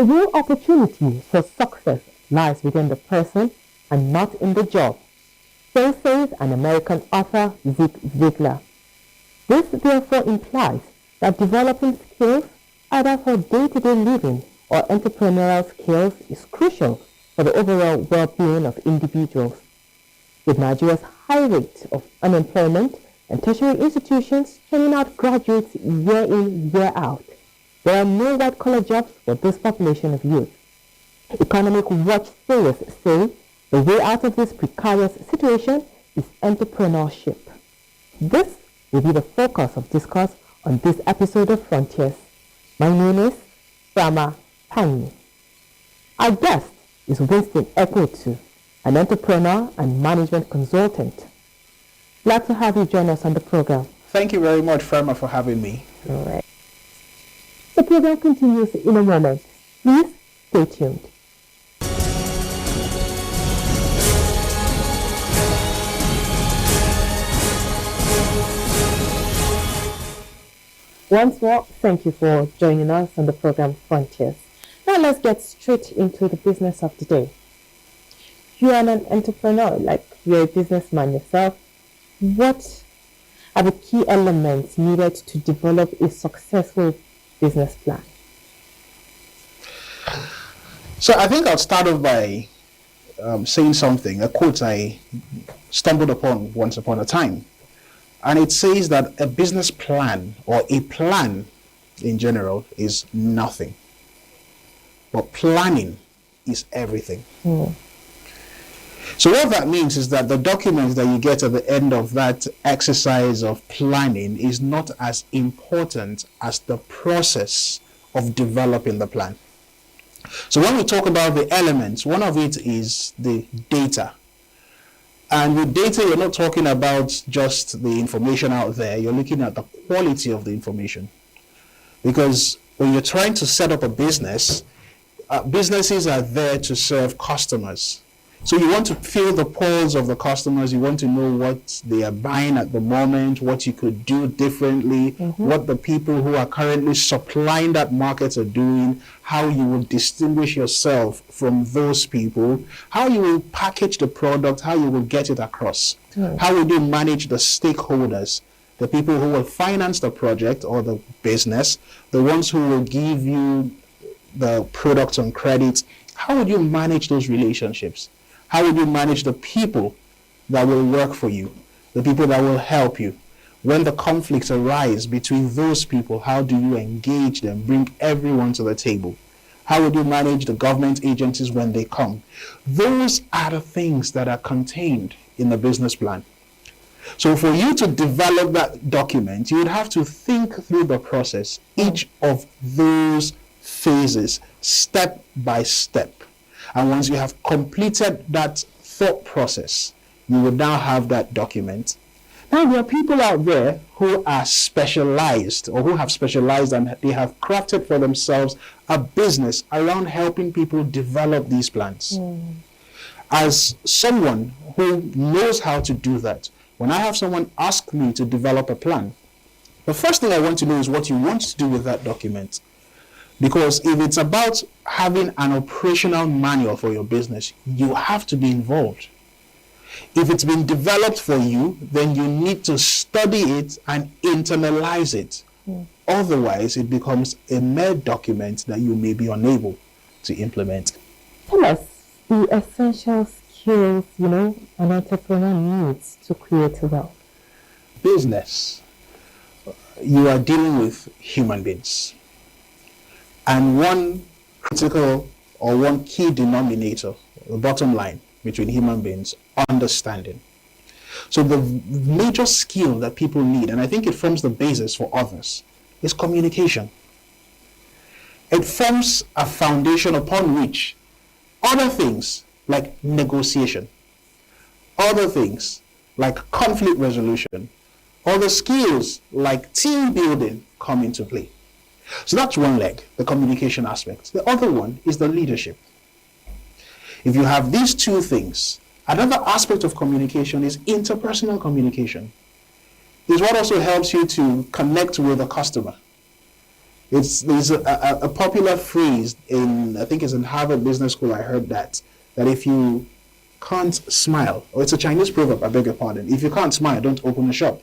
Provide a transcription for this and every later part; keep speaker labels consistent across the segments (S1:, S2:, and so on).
S1: The real opportunity for success lies within the person and not in the job. So says an American author, Zig Ziglar. This therefore implies that developing skills either for day-to-day living or entrepreneurial skills is crucial for the overall well-being of individuals. With Nigeria's high rate of unemployment and tertiary institutions churning out graduates year in, year out, there are no white-collar jobs for this population of youth. Economic watchsayers say the way out of this precarious situation is entrepreneurship. This will be the focus of discourse on this episode of Frontiers. My name is Frama Pani. Our guest is Winston Ekpotu, an entrepreneur and management consultant. Glad to have you join us on the program.
S2: Thank you very much, Frama, for having me.
S1: All right. The program continues in a moment. Please stay tuned. Once more, thank you for joining us on the program Frontiers. Now let's get straight into the business of the day. You are an entrepreneur, like you're a businessman yourself. What are the key elements needed to develop a successful business plan?
S2: So I think I'll start off by saying something, a quote I stumbled upon once upon a time. And it says that a business plan or a plan in general is nothing. But planning is everything. So what that means is that the document that you get at the end of that exercise of planning is not as important as the process of developing the plan. So when we talk about the elements, one of it is the data. And with data, you're not talking about just the information out there. You're looking at the quality of the information. Because when you're trying to set up a business, businesses are there to serve customers. So you want to feel the pulse of the customers. You want to know what they are buying at the moment, what you could do differently, what the people who are currently supplying that market are doing, how you will distinguish yourself from those people, how you will package the product, how you will get it across, how will you manage the stakeholders, the people who will finance the project or the business, the ones who will give you the product on credit. How would you manage those relationships? How would you manage the people that will work for you, the people that will help you? When the conflicts arise between those people, how do you engage them, bring everyone to the table? How would you manage the government agencies when they come? Those are the things that are contained in the business plan. So for you to develop that document, you would have to think through the process, each of those phases, step by step. And once you have completed that thought process, you will now have that document. Now there are people out there who are specialized or who have specialized and they have crafted for themselves a business around helping people develop these plans. As someone who knows how to do that, when I have someone ask me to develop a plan, the first thing I want to know is what you want to do with that document. Because if it's about having an operational manual for your business, you have to be involved. If it's been developed for you, then you need to study it and internalize it. Otherwise, it becomes a mere document that you may be unable to implement.
S1: Tell us the essential skills, an entrepreneur needs to create wealth.
S2: Business, you are dealing with human beings. And one critical or one key denominator, the bottom line between human beings, understanding. So the major skill that people need, and I think it forms the basis for others, is communication. It forms a foundation upon which other things like negotiation, other things like conflict resolution, other skills like team building come into play. So that's one leg, the communication aspect. The other one is the leadership. If you have these two things, another aspect of communication is interpersonal communication. It's what also helps you to connect with a customer. There's a popular phrase I think it's in Harvard Business School, I heard that if you can't smile, or it's a Chinese proverb, I beg your pardon, if you can't smile, don't open a shop.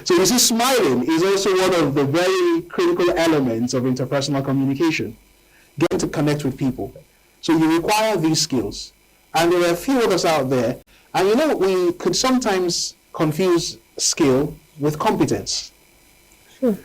S2: So you see, smiling is also one of the very critical elements of interpersonal communication. Getting to connect with people. So you require these skills. And there are a few others out there. And we could sometimes confuse skill with competence.
S1: Sure.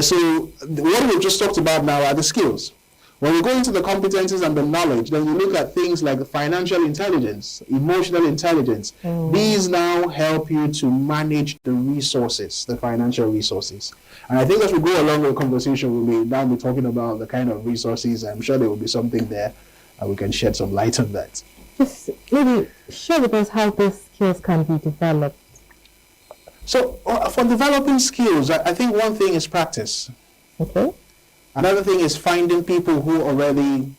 S2: So what we've just talked about now are the skills. When we go into the competencies and the knowledge, then we look at things like financial intelligence, emotional intelligence. These now help you to manage the resources, the financial resources. And I think as we go along the conversation, we may now be talking about the kind of resources. I'm sure there will be something there, and we can shed some light on that.
S1: Just maybe share with us how those skills can be developed.
S2: So for developing skills, I think one thing is practice.
S1: Okay.
S2: Another thing is finding people who already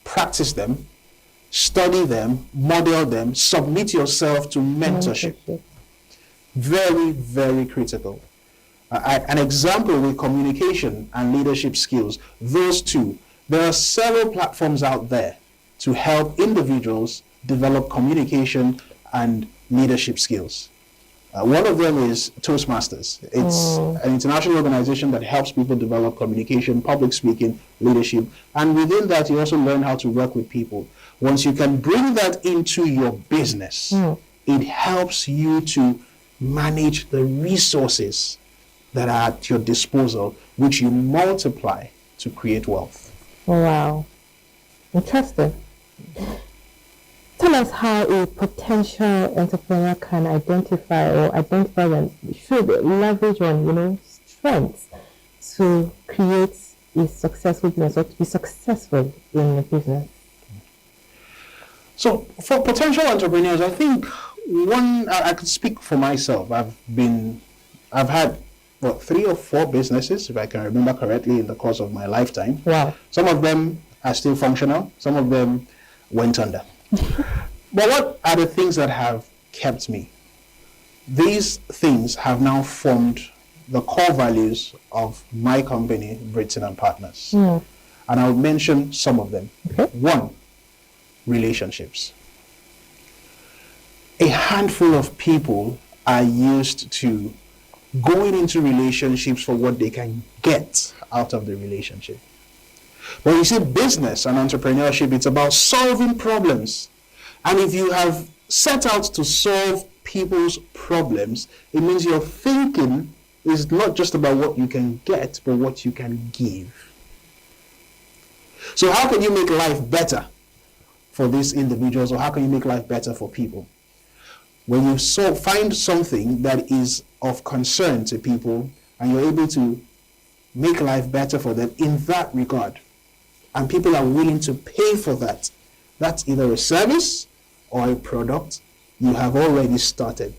S2: practice them, study them, model them, submit yourself to mentorship. Very, very critical. An example with communication and leadership skills, those two, there are several platforms out there to help individuals develop communication and leadership skills. One of them is Toastmasters. It's an international organization that helps people develop communication, public speaking, leadership. And within that, you also learn how to work with people. Once you can bring that into your business, it helps you to manage the resources that are at your disposal, which you multiply to create wealth.
S1: Wow. Interesting. Tell us how a potential entrepreneur can identify when should leverage on, strengths to create a successful business or to be successful in a business.
S2: So for potential entrepreneurs, I think I could speak for myself. I've had 3 or 4 businesses, if I can remember correctly, in the course of my lifetime.
S1: Wow.
S2: Some of them are still functional. Some of them went under. But what are the things that have kept me? These things have now formed the core values of my company, Winston and Partners. And I'll mention some of them.
S1: Okay.
S2: 1, relationships. A handful of people are used to going into relationships for what they can get out of the relationship. But you see, business and entrepreneurship, it's about solving problems. And if you have set out to solve people's problems, it means your thinking is not just about what you can get, but what you can give. So how can you make life better for these individuals, or how can you make life better for people? When you find something that is of concern to people, and you're able to make life better for them in that regard, and people are willing to pay for that, that's either a service or a product, you have already started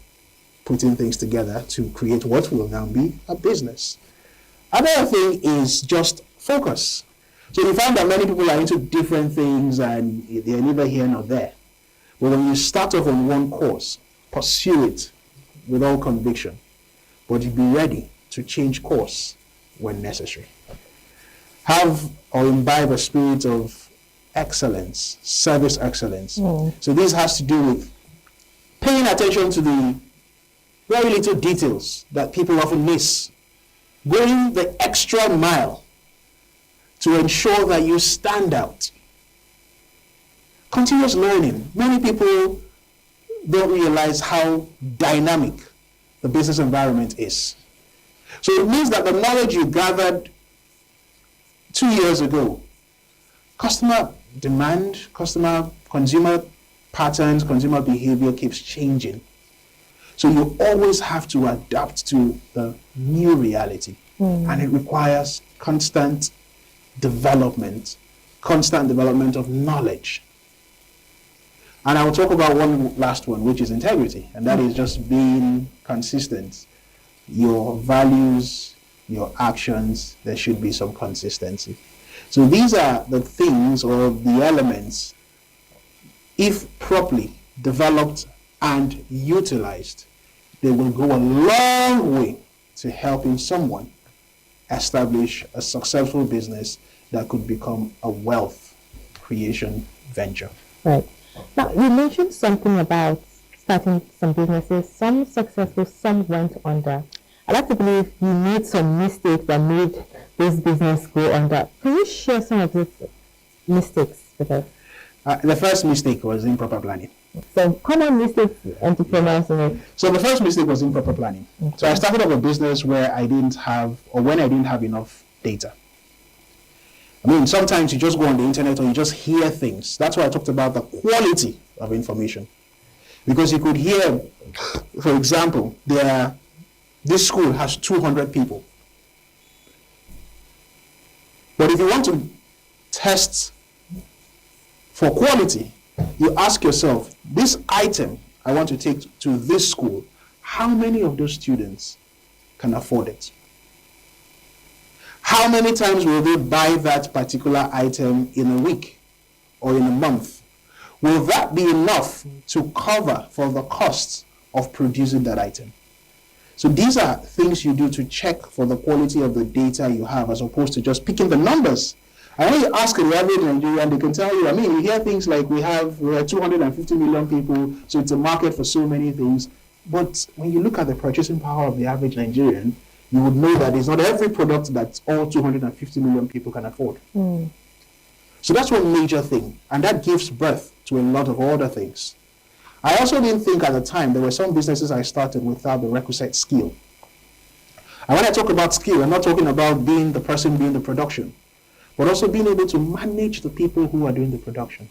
S2: putting things together to create what will now be a business. Another thing is just focus. So you find that many people are into different things and they're neither here nor there. But when you start off on one course, pursue it with all conviction. But you be ready to change course when necessary. Have or imbibe a spirit of excellence, service excellence. So this has to do with paying attention to the very little details that people often miss. Going the extra mile to ensure that you stand out. Continuous learning. Many people don't realize how dynamic the business environment is. So it means that the knowledge you gathered 2 years ago, customer demand, consumer patterns, consumer behavior keeps changing. So you always have to adapt to the new reality. And it requires constant development of knowledge. And I will talk about one last one, which is integrity. And that is just being consistent. Your values, your actions, there should be some consistency. So these are the things or the elements, if properly developed and utilized, they will go a long way to helping someone establish a successful business that could become a wealth creation venture.
S1: Right. Now, you mentioned something about starting some businesses, some successful, some went under. I like to believe you made some mistakes that made this business go under. Can you share some of these mistakes with us?
S2: The first mistake was improper planning.
S1: So, common mistakes entrepreneurs make.
S2: So the first mistake was improper planning.
S1: Okay.
S2: So I started up a business where I didn't have, or when I didn't have enough data. I mean, sometimes you just go on the internet or you just hear things. That's why I talked about the quality of information. Because you could hear, for example, this school has 200 people. But if you want to test for quality, you ask yourself, this item I want to take to this school, how many of those students can afford it? How many times will they buy that particular item in a week or in a month? Will that be enough to cover for the costs of producing that item? So these are things you do to check for the quality of the data you have, as opposed to just picking the numbers. And when you ask the average Nigerian, they can tell you, I mean, you hear things like we have 250 million people, so it's a market for so many things. But when you look at the purchasing power of the average Nigerian, you would know that it's not every product that all 250 million people can afford. So that's one major thing, and that gives birth to a lot of other things. I also didn't think at the time there were some businesses I started without the requisite skill. And when I talk about skill, I'm not talking about being the person doing the production, but also being able to manage the people who are doing the production.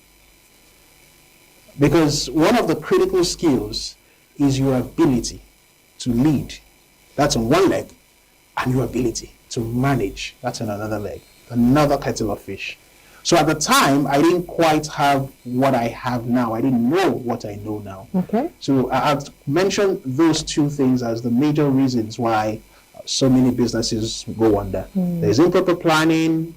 S2: Because one of the critical skills is your ability to lead. That's on one leg. And your ability to manage. That's on another leg. Another kettle of fish. So at the time, I didn't quite have what I have now. I didn't know what I know now.
S1: Okay.
S2: So I've mentioned those two things as the major reasons why so many businesses go under. There's improper planning,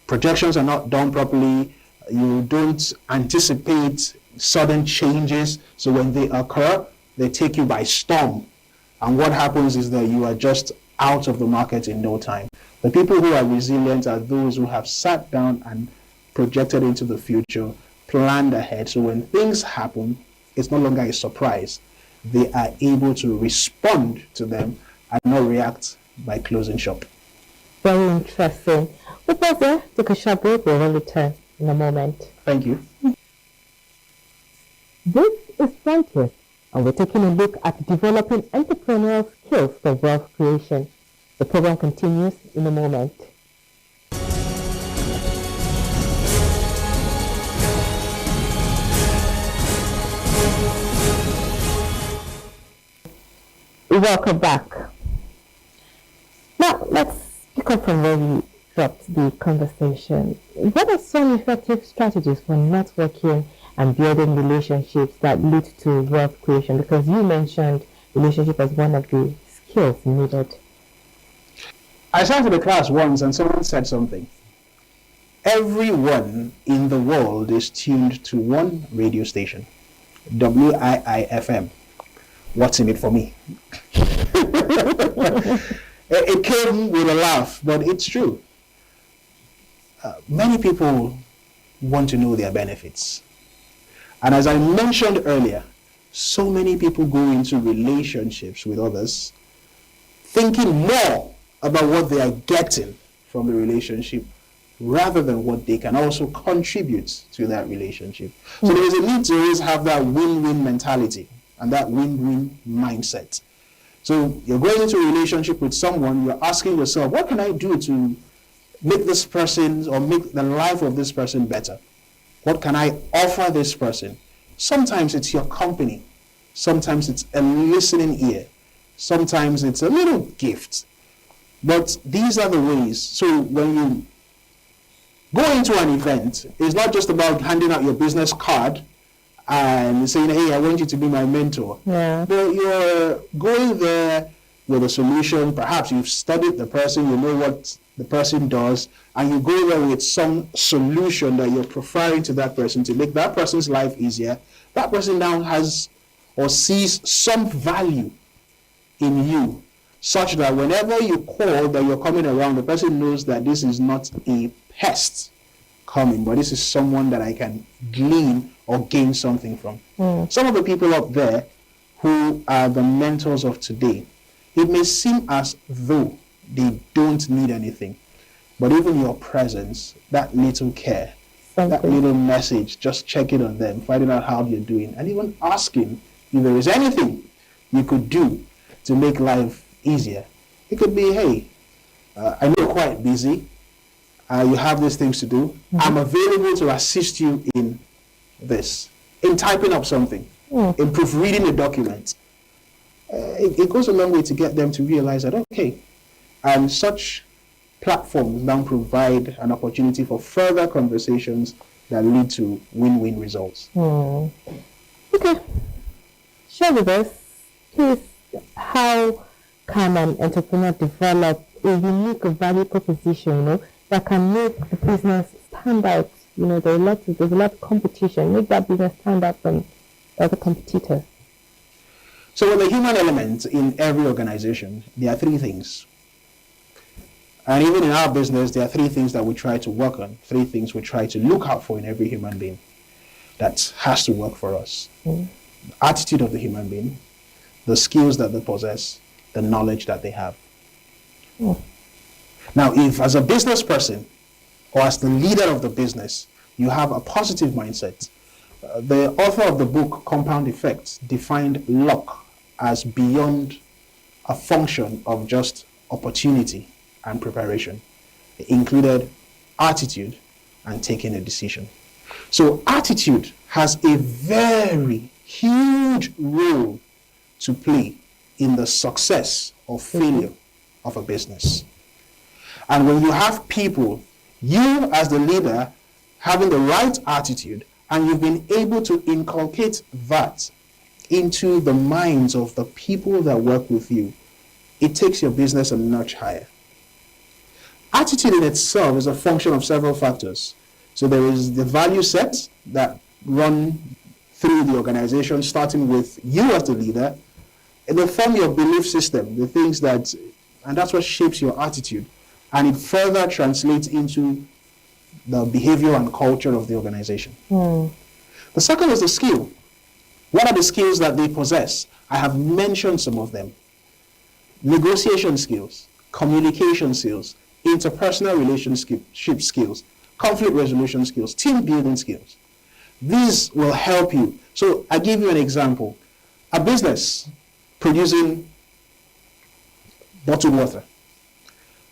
S2: projections are not done properly, you don't anticipate sudden changes, so when they occur, they take you by storm. And what happens is that you are just out of the market in no time. The people who are resilient are those who have sat down and projected into the future, planned ahead, so when things happen, it's no longer a surprise. They are able to respond to them and not react by closing shop.
S1: Very interesting. We'll pause there, take a short break, we'll return in a moment.
S2: Thank you.
S1: This is Frontiers, and we're taking a look at developing entrepreneurial skills for wealth creation. The program continues in a moment. Welcome back. Now, let's pick up from where we dropped the conversation. What are some effective strategies for networking and building relationships that lead to wealth creation? Because you mentioned relationship as one of the skills needed.
S2: I sat in a class once and someone said something. Everyone in the world is tuned to one radio station, WIIFM. What's in it for me? It came with a laugh, but it's true. Many people want to know their benefits. And as I mentioned earlier, so many people go into relationships with others thinking more about what they are getting from the relationship rather than what they can also contribute to that relationship. So there is a need to always have that win-win mentality and that win-win mindset. So you're going into a relationship with someone, you're asking yourself, what can I do to make this person or make the life of this person better? What can I offer this person? Sometimes it's your company. Sometimes it's a listening ear. Sometimes it's a little gift. But these are the ways. So when you go into an event, it's not just about handing out your business card and saying, hey, I want you to be my mentor.
S1: Yeah.
S2: But you're going there with a solution. Perhaps you've studied the person, you know what the person does, and you go there with some solution that you're preferring to that person to make that person's life easier. That person now has or sees some value in you. such that whenever you call that you're coming around, the person knows that this is not a pest coming, but this is someone that I can glean or gain something from. Some of the people up there who are the mentors of today, it may seem as though they don't need anything, but even your presence, that little care, that little message, just checking on them, finding out how they're doing, and even asking if there is anything you could do to make life easier. It could be, hey, I know you're quite busy, you have these things to do, I'm available to assist you in this, in typing up something, in proofreading a document. It goes a long way to get them to realize that, okay, and such platforms now provide an opportunity for further conversations that lead to win-win results.
S1: Okay. Share with us, please, how can an entrepreneur develop a unique value proposition, that can make the business stand out? There's a lot of competition. Make that business stand out from other competitors.
S2: So with the human element in every organization, there are three things. And even in our business, there are three things that we try to work on, three things we try to look out for in every human being that has to work for us. The attitude of the human being, the skills that they possess, the knowledge that they have. Now, if as a business person or as the leader of the business, you have a positive mindset, the author of the book, Compound Effects, defined luck as beyond a function of just opportunity and preparation. It included attitude and taking a decision. So attitude has a very huge role to play in the success or failure of a business. And when you have people, you as the leader having the right attitude, and you've been able to inculcate that into the minds of the people that work with you, it takes your business a notch higher. Attitude in itself is a function of several factors. So there is the value sets that run through the organization, starting with you as the leader, and they form your belief system, the things that, and that's what shapes your attitude. And it further translates into the behavior and culture of the organization. The second is the skill. What are the skills that they possess? I have mentioned some of them. Negotiation skills, communication skills, interpersonal relationship skills, conflict resolution skills, team building skills. These will help you. So I give you an example. A business producing bottled water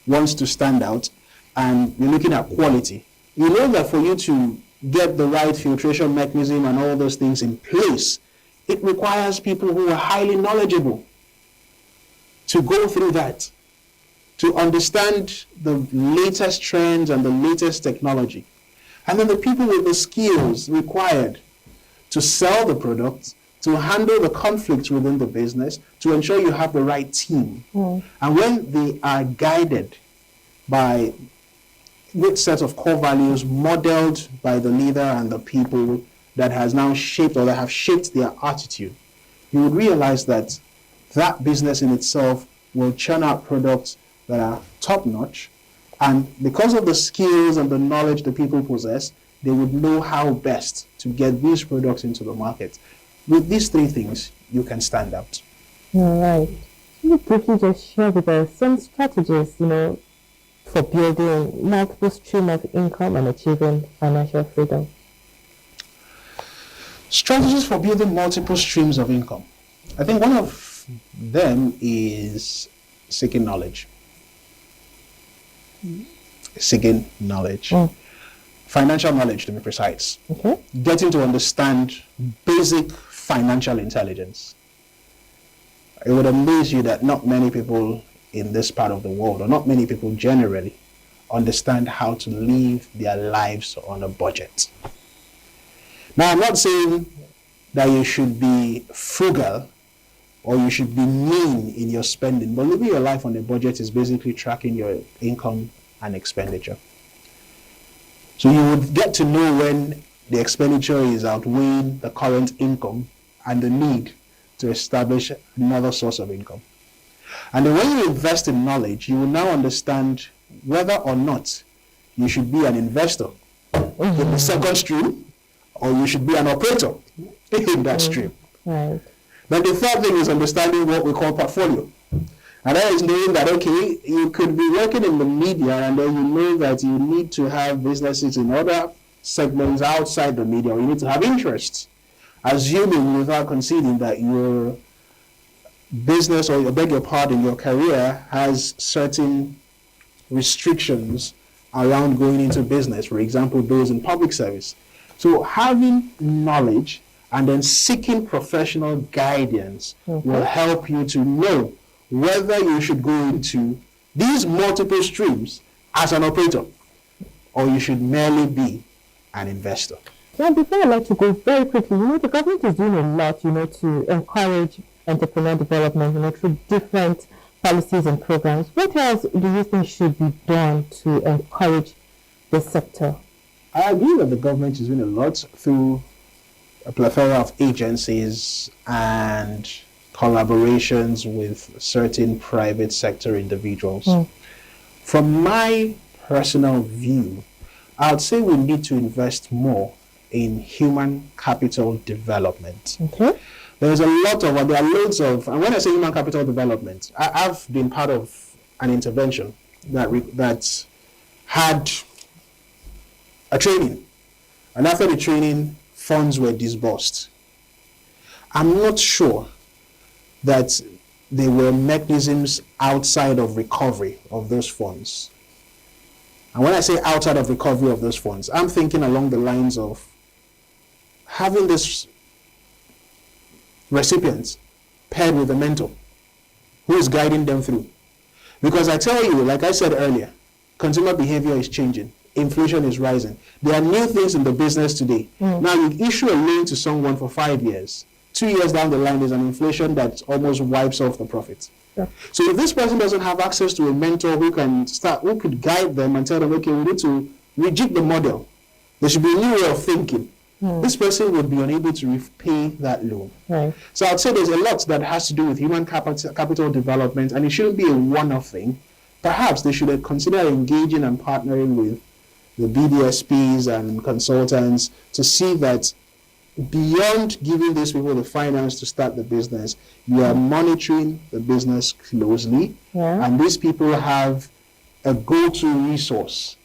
S2: wants to stand out, and you're looking at quality. You know that for you to get the right filtration mechanism and all those things in place, it requires people who are highly knowledgeable to go through that, to understand the latest trends and the latest technology. And then the people with the skills required to sell the product, to handle the conflicts within the business, to ensure you have the right team. And when they are guided by good set of core values modeled by the leader and the people that has now shaped, or that have shaped their attitude, you would realize that that business in itself will churn out products that are top-notch, and because of the skills and the knowledge the people possess, they would know how best to get these products into the market. With these three things, you can stand out.
S1: All right. Can you briefly just share with us some strategies, for building multiple streams of income and achieving financial freedom?
S2: Strategies for building multiple streams of income. I think one of them is seeking knowledge. Seeking knowledge. Financial knowledge, to be precise.
S1: Okay.
S2: Getting to understand basic financial intelligence. It would amaze you that not many people in this part of the world, or not many people generally, understand how to live their lives on a budget. Now, I'm not saying that you should be frugal or you should be mean in your spending, but living your life on a budget is basically tracking your income and expenditure. So you would get to know when the expenditure is outweighing the current income and the need to establish another source of income. And then when you invest in knowledge, you will now understand whether or not you should be an investor in the second stream, or you should be an operator in that stream.
S1: Right.
S2: Then the third thing is understanding what we call portfolio. And that is knowing that, okay, you could be working in the media and then you know that you need to have businesses in other segments outside the media, or you need to have interests. Assuming, without conceding, that your business, or I beg your pardon, your career has certain restrictions around going into business, for example, those in public service. So having knowledge and then seeking professional guidance will help you to know whether you should go into these multiple streams as an operator, or you should merely be an investor.
S1: Now, before I let you go very quickly, the government is doing a lot, to encourage entrepreneurial development, through different policies and programs. What else do you think should be done to encourage this sector?
S2: I agree that the government is doing a lot through a plethora of agencies and collaborations with certain private sector individuals. From my personal view, I would say we need to invest more in human capital development. There are loads of, and when I say human capital development, I've been part of an intervention that had a training, and after the training, funds were disbursed. I'm not sure that there were mechanisms outside of recovery of those funds. And when I say outside of recovery of those funds, I'm thinking along the lines of having this recipient paired with a mentor who is guiding them through. Because I tell you, like I said earlier, consumer behavior is changing. Inflation is rising. There are new things in the business today. Now you issue a loan to someone for 5 years. 2 years down the line, there's an inflation that almost wipes off the profits. So if this person doesn't have access to a mentor who could guide them and tell them, okay, we need to rejig the model. There should be a new way of thinking. This person would be unable to repay that loan. So I'd say there's a lot that has to do with human capital development, and it shouldn't be a one-off thing. Perhaps they should consider engaging and partnering with the BDSPs and consultants to see that beyond giving these people the finance to start the business, you are monitoring the business closely, and these people have a go-to resource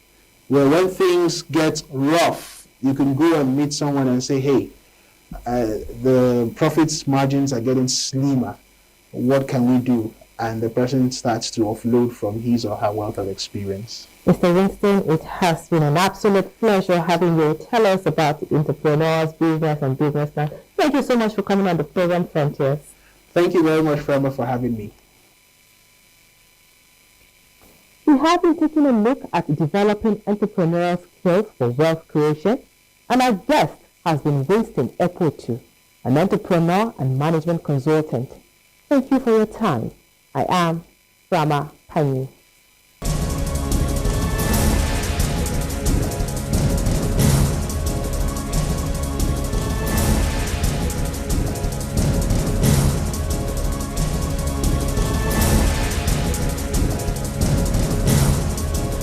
S2: where when things get rough, you can go and meet someone and say, hey, the profits margins are getting slimmer. What can we do? And the person starts to offload from his or her wealth of experience.
S1: Mr. Winston, it has been an absolute pleasure having you tell us about entrepreneurs, business, and businessmen. Thank you so much for coming on the program, Frontiers.
S2: Thank you very much, Frema, for having me.
S1: We have been taking a look at developing entrepreneurial skills for wealth creation, and our guest has been Winston Ekpotu, an entrepreneur and management consultant. Thank you for your time. I am Frema Panyi.